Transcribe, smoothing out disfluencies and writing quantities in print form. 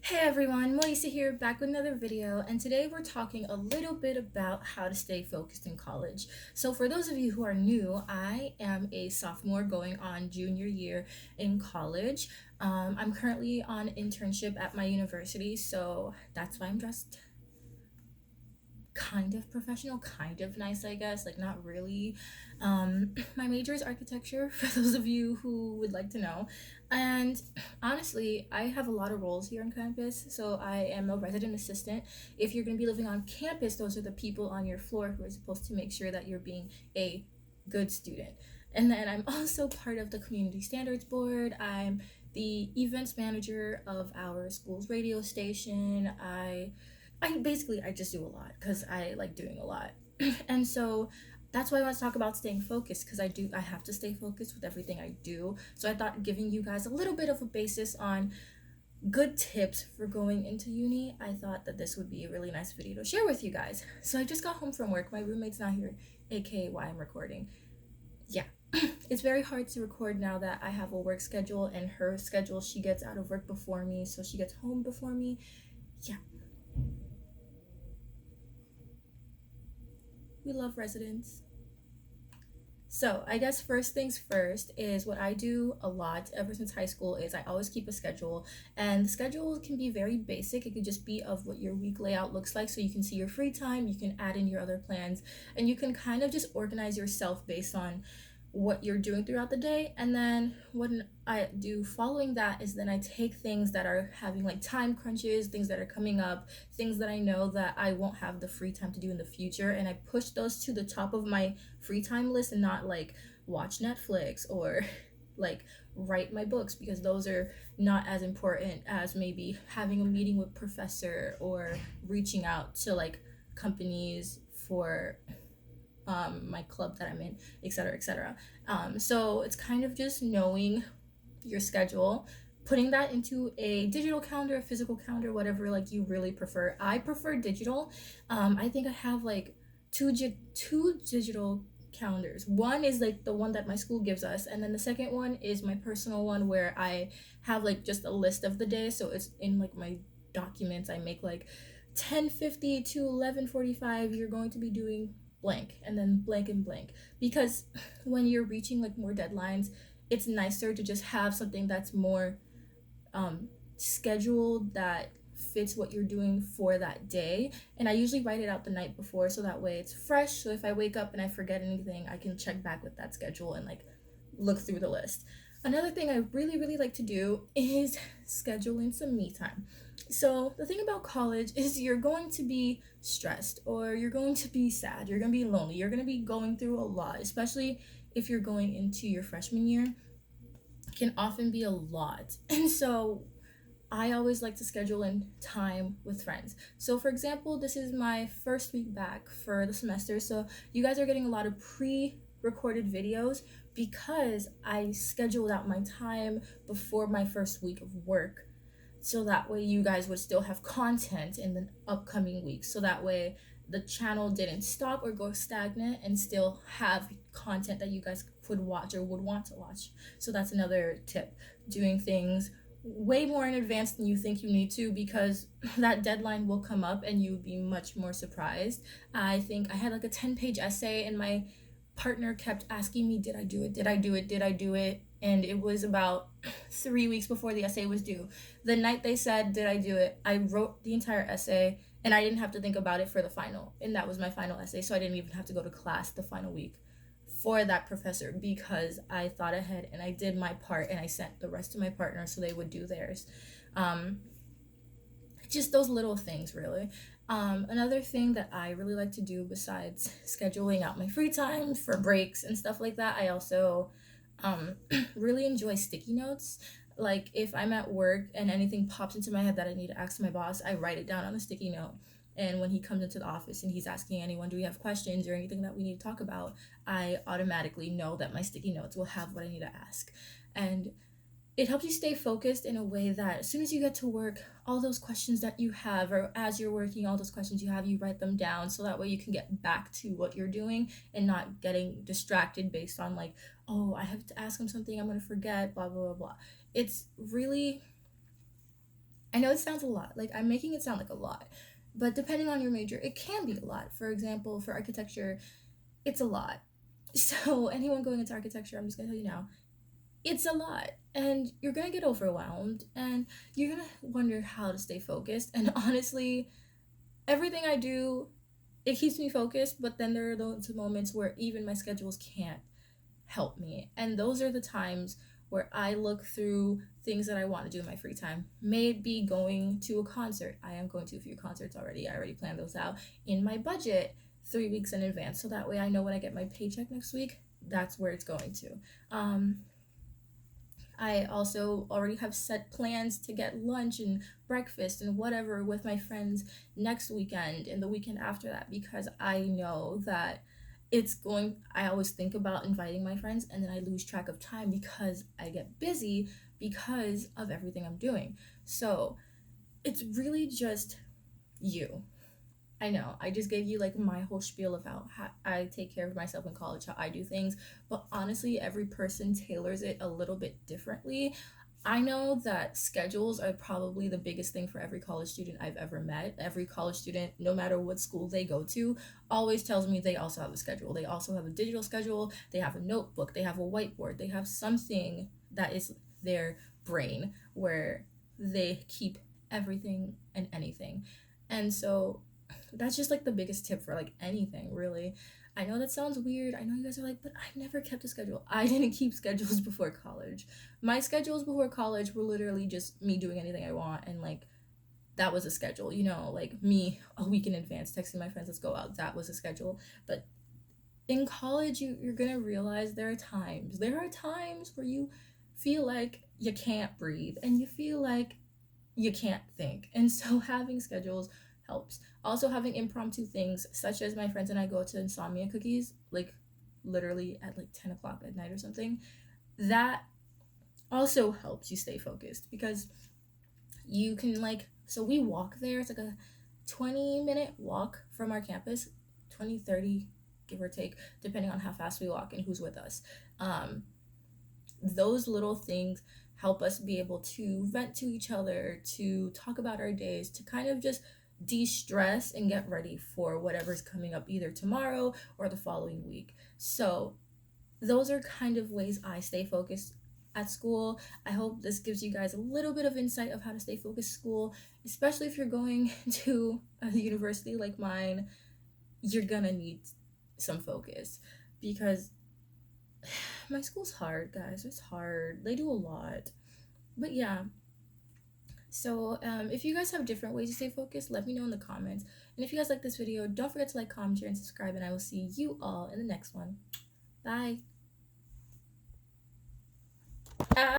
Hey everyone, Melissa here, back with another video, and today we're talking a little bit about how to stay focused in college. So for those of you who are new, I am a sophomore going on junior year in college. I'm currently on internship at my university, so that's why I'm dressed kind of professional, kind of nice, I guess, like not really. My major is architecture, for those of you who would like to know. And honestly, I have a lot of roles here on campus. So I am a resident assistant. If you're going to be living on campus, those are the people on your floor who are supposed to make sure that you're being a good student. And then I'm also part of the community standards board. I'm the events manager of our school's radio station. I just do a lot because I like doing a lot. And so that's why I want to talk about staying focused, because I have to stay focused with everything I do. So I thought giving you guys a little bit of a basis on good tips for going into uni, I thought that this would be a really nice video to share with you guys. So I just got home from work. My roommate's not here, aka why I'm recording. Yeah. It's very hard to record now that I have a work schedule, and her schedule, she gets out of work before me, so she gets home before me. Yeah, we love residents. So I guess first things first is what I do a lot ever since high school is I always keep a schedule, and the schedule can be very basic. It could just be of what your week layout looks like, so you can see your free time, you can add in your other plans, and you can kind of just organize yourself based on what you're doing throughout the day. And then what I do following that is then I take things that are having like time crunches, things that are coming up, things that I know that I won't have the free time to do in the future, and I push those to the top of my free time list and not like watch Netflix or like write my books, because those are not as important as maybe having a meeting with professor or reaching out to like companies for my club that I'm in, etc., etc. So it's kind of just knowing your schedule, putting that into a digital calendar, a physical calendar, whatever like you really prefer. I prefer digital. I think I have like two digital calendars. One is like the one that my school gives us, and then the second one is my personal one where I have like just a list of the day. So it's in like my documents. I make like 10:50 to 11:45. You're going to be doing blank, and then blank and blank, because when you're reaching like more deadlines, it's nicer to just have something that's more scheduled, that fits what you're doing for that day. And I usually write it out the night before, so that way it's fresh, so if I wake up and I forget anything, I can check back with that schedule and like look through the list. Another thing I really like to do is scheduling some me time. So the thing about college is you're going to be stressed, or you're going to be sad, you're going to be lonely, you're going to be going through a lot, especially if you're going into your freshman year. It can often be a lot. And so I always like to schedule in time with friends. So, for example, this is my first week back for the semester. So, you guys are getting a lot of pre recorded videos because I scheduled out my time before my first week of work. So that way, you guys would still have content in the upcoming weeks. So that way, the channel didn't stop or go stagnant, and still have content that you guys could watch or would want to watch. So, that's another tip, doing things way more in advance than you think you need to, because that deadline will come up and you would be much more surprised. I think I had like a 10-page essay, and my partner kept asking me, did I do it? Did I do it? Did I do it? And it was about 3 weeks before the essay was due. The night they said, did I do it? I wrote the entire essay, and I didn't have to think about it for the final. And that was my final essay. So I didn't even have to go to class the final week for that professor, because I thought ahead and I did my part, and I sent the rest to my partner so they would do theirs. Um, just those little things, really. Another thing that I really like to do besides scheduling out my free time for breaks and stuff like that, I also really enjoy sticky notes. Like if I'm at work and anything pops into my head that I need to ask my boss, I write it down on a sticky note. And when he comes into the office and he's asking anyone, do we have questions or anything that we need to talk about, I automatically know that my sticky notes will have what I need to ask. And it helps you stay focused in a way that as soon as you get to work, all those questions that you have, or as you're working, all those questions you have, you write them down, so that way you can get back to what you're doing and not getting distracted based on like, oh, I have to ask him something, I'm going to forget, blah blah blah blah. It's really, I know it sounds a lot, like I'm making it sound like a lot, but depending on your major, it can be a lot. For example, for architecture, it's a lot. So, anyone going into architecture, I'm just gonna tell you now, it's a lot. And you're gonna get overwhelmed and you're gonna wonder how to stay focused. And honestly, everything I do, it keeps me focused, but then there are those moments where even my schedules can't help me. And those are the times where I look through things that I want to do in my free time. Maybe going to a concert. I am going to a few concerts already. I already planned those out in my budget 3 weeks in advance. So that way I know when I get my paycheck next week, that's where it's going to. I also already have set plans to get lunch and breakfast and whatever with my friends next weekend and the weekend after that, because I know that I always think about inviting my friends and then I lose track of time because I get busy because of everything I'm doing. So it's really just you. I know, I just gave you like my whole spiel of how I take care of myself in college, how I do things, but honestly, every person tailors it a little bit differently. I know that schedules are probably the biggest thing for every college student I've ever met. Every college student, no matter what school they go to, always tells me they also have a schedule. They also have a digital schedule, they have a notebook, they have a whiteboard, they have something that is their brain where they keep everything and anything. And so that's just like the biggest tip for like anything, really. I know that sounds weird. I know you guys are like, but I've never kept a schedule. I didn't keep schedules before college. My schedules before college were literally just me doing anything I want, and like that was a schedule, like me a week in advance texting my friends, let's go out. That was a schedule. But in college, you're gonna realize there are times where you feel like you can't breathe and you feel like you can't think. And so having schedules helps. Also, having impromptu things, such as my friends and I go to insomnia cookies, like literally at like 10 o'clock at night or something, that also helps you stay focused because you can, like, so we walk there. It's like a 20-minute walk from our campus, 20, 30, give or take, depending on how fast we walk and who's with us. Um, those little things help us be able to vent to each other, to talk about our days, to kind of just de-stress and get ready for whatever's coming up either tomorrow or the following week. So those are kind of ways I stay focused at school. I hope this gives you guys a little bit of insight of how to stay focused at school, especially if you're going to a university like mine. You're gonna need some focus because my school's hard, guys. It's hard. They do a lot. But yeah, so if you guys have different ways to stay focused, let me know in the comments. And if you guys like this video, don't forget to like, comment, share, and subscribe. And I will see you all in the next one. Bye.